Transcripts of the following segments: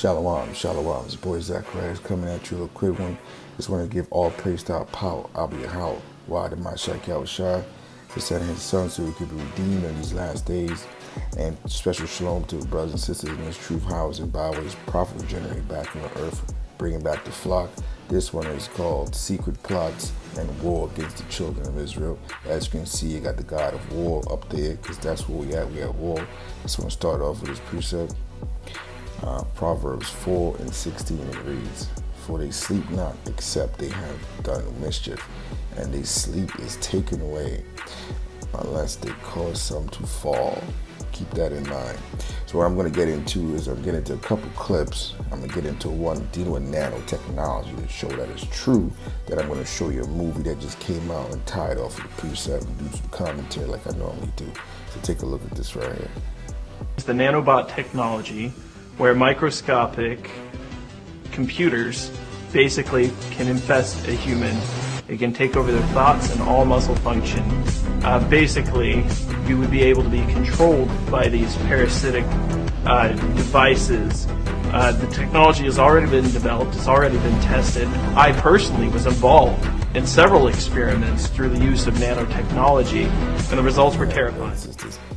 Shalom, shalom. It's your boy Zacharias coming at you with a quick one. Just want to give all praise to our power. I'll be how. Why did my Shaq Yahushua for sending his son so we could be redeemed in these last days? And special shalom to brothers and sisters in this truth house and byways, prophet regenerating back on the earth, bringing back the flock. This one is called Secret Plots and War Against the Children of Israel. As you can see, you got the God of War up there because that's where we at. We at war. Just want to start off with this precept. Proverbs 4:16, it reads, "For they sleep not, except they have done mischief, and their sleep is taken away, unless they cause some to fall." Keep that in mind. So what I'm going to get into is I'm getting into a couple clips. I'm going to get into one dealing with nanotechnology to show that it's true. Then I'm going to show you a movie that just came out and tied off of the precept and do some commentary like I normally do. So take a look at this right here. It's the nanobot technology, where microscopic computers basically can infest a human. It can take over their thoughts and all muscle function. Basically, you would be able to be controlled by these parasitic devices. The technology has already been developed, it's already been tested. I personally was involved in several experiments through the use of nanotechnology, and the results were terrifying.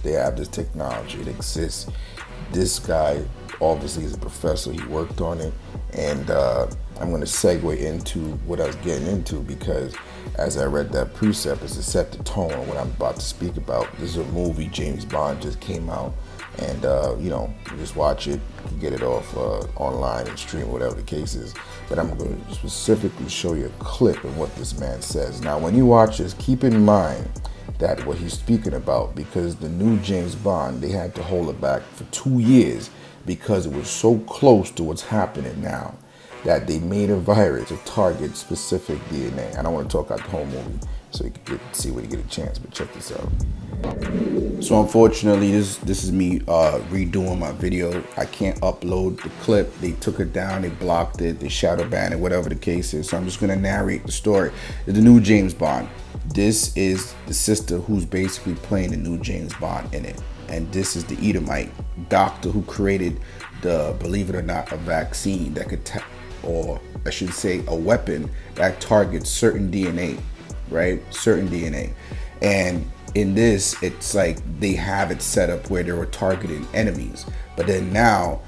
They have this technology, it exists. This guy obviously is a professor, he worked on it, and I'm going to segue into what I was getting into because as I read that precept, it's to set the tone on what I'm about to speak about. This is a movie, James Bond just came out, and you just watch it, you can get it off online and stream, whatever the case is. But I'm going to specifically show you a clip of what this man says. Now, when you watch this, keep in mind that what he's speaking about, because the new James Bond, they had to hold it back for 2 years because it was so close to what's happening now that they made a virus to target specific DNA. I don't want to talk out the whole movie, so you can see when you get a chance, but check this out. So unfortunately, this is me redoing my video. I can't upload the clip. They took it down, they blocked it, they shadow banned it, whatever the case is. So I'm just gonna narrate the story. The new James Bond. This is the sister who's basically playing the new James Bond in it. And this is the Edomite doctor who created the, believe it or not, a vaccine that could, or I should say a weapon that targets certain DNA, right? Certain DNA. And in this, it's like they have it set up where they were targeting enemies. But then now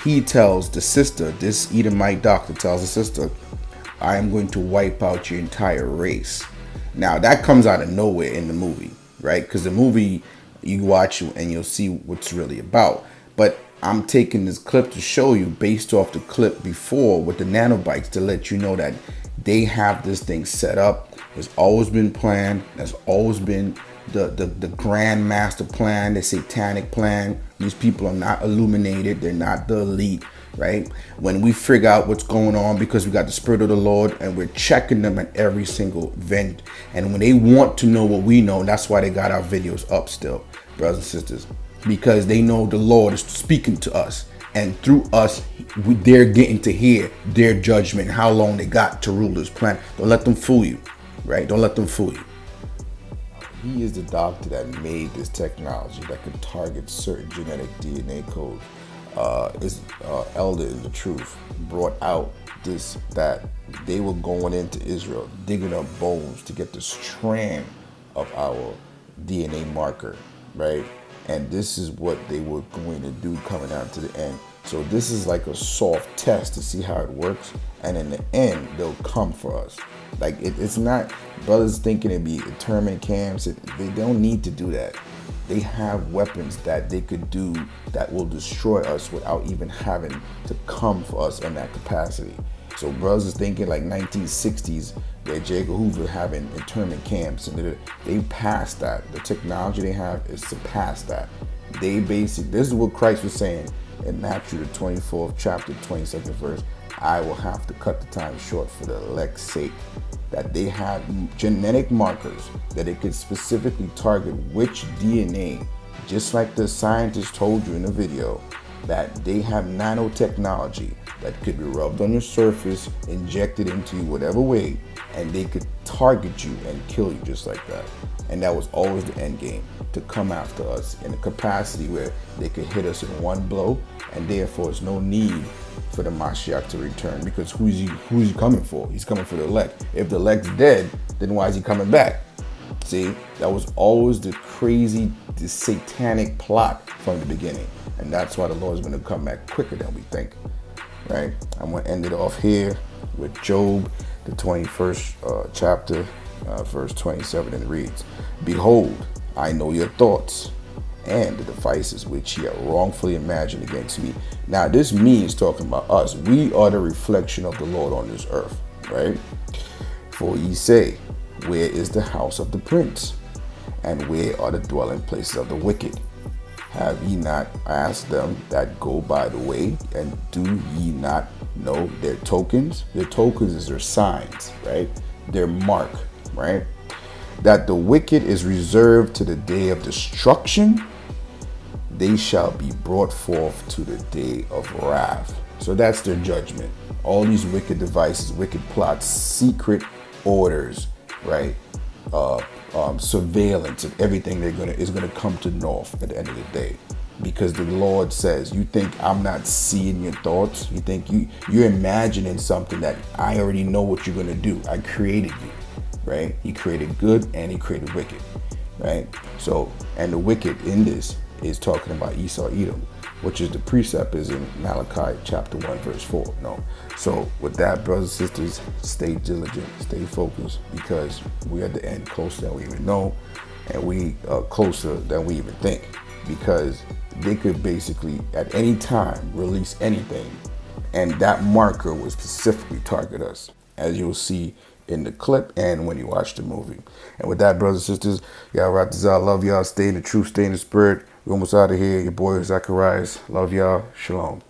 he tells the sister, this Edomite doctor tells the sister, I am going to wipe out your entire race. Now that comes out of nowhere in the movie, right? Because the movie, you watch it and you'll see what's really about. But I'm taking this clip to show you based off the clip before with the nanobites to let you know that they have this thing set up. It's always been planned. That's always been the grand master plan, the satanic plan. These people are not illuminated. They're not the elite, right? When we figure out what's going on because we got the Spirit of the Lord and we're checking them at every single event. And when they want to know what we know, that's why they got our videos up still, brothers and sisters, because they know the Lord is speaking to us. And through us, they're getting to hear their judgment, how long they got to rule this planet. Don't let them fool you, right? Don't let them fool you. He is the doctor that made this technology that can target certain genetic DNA codes. His elder in the truth brought out this, that they were going into Israel, digging up bones to get the strand of our DNA marker, right? And this is what they were going to do coming out to the end. So this is like a soft test to see how it works. And in the end, they'll come for us. Like it's not brothers thinking it'd be internment camps. They don't need to do that. They have weapons that they could do that will destroy us without even having to come for us in that capacity. So brothers is thinking like 1960s where J. Edgar Hoover having internment camps, and they passed that. The technology they have is surpassed that. They basically, this is what Christ was saying in Matthew the 24th chapter, 22nd verse. I will have to cut the time short for the elect's sake. That they have genetic markers that it could specifically target which DNA, just like the scientist told you in the video, that they have nanotechnology that could be rubbed on your surface, injected into you whatever way, and they could target you and kill you just like that. And that was always the end game, to come after us in a capacity where they could hit us in one blow, and therefore there's no need for the Mashiach to return, because who's he coming for? He's coming for the elect. If the elect's dead, then why is he coming back? See, that was always the satanic plot from the beginning. And that's why the Lord's going to come back quicker than we think, right? I'm going to end it off here with Job, the 21st chapter, verse 27, and it reads, "Behold, I know your thoughts and the devices which ye have wrongfully imagined against me." Now, this means talking about us. We are the reflection of the Lord on this earth, right? "For ye say, where is the house of the prince? And where are the dwelling places of the wicked? Have ye not asked them that go by the way? And do ye not know their tokens?" Their tokens is their signs, right? Their mark, right? "That the wicked is reserved to the day of destruction. They shall be brought forth to the day of wrath." So that's their judgment. All these wicked devices, wicked plots, secret orders, right? Surveillance of everything is gonna come to naught at the end of the day, because the Lord says, "You think I'm not seeing your thoughts? You think you're imagining something that I already know what you're gonna do. I created you, right? He created good and he created wicked, right? So, and the wicked in this is talking about Esau, Edom, which is the precept is in Malachi chapter 1, verse 4. No. So with that, brothers and sisters, stay diligent, stay focused, because we're at the end, closer than we even know, and we are closer than we even think, because they could basically at any time release anything, and that marker will specifically target us, as you'll see in the clip and when you watch the movie. And with that, brothers and sisters, y'all Ratazal, love y'all. Stay in the truth, stay in the spirit. We're almost out of here. Your boy Zacharias. Love y'all. Shalom.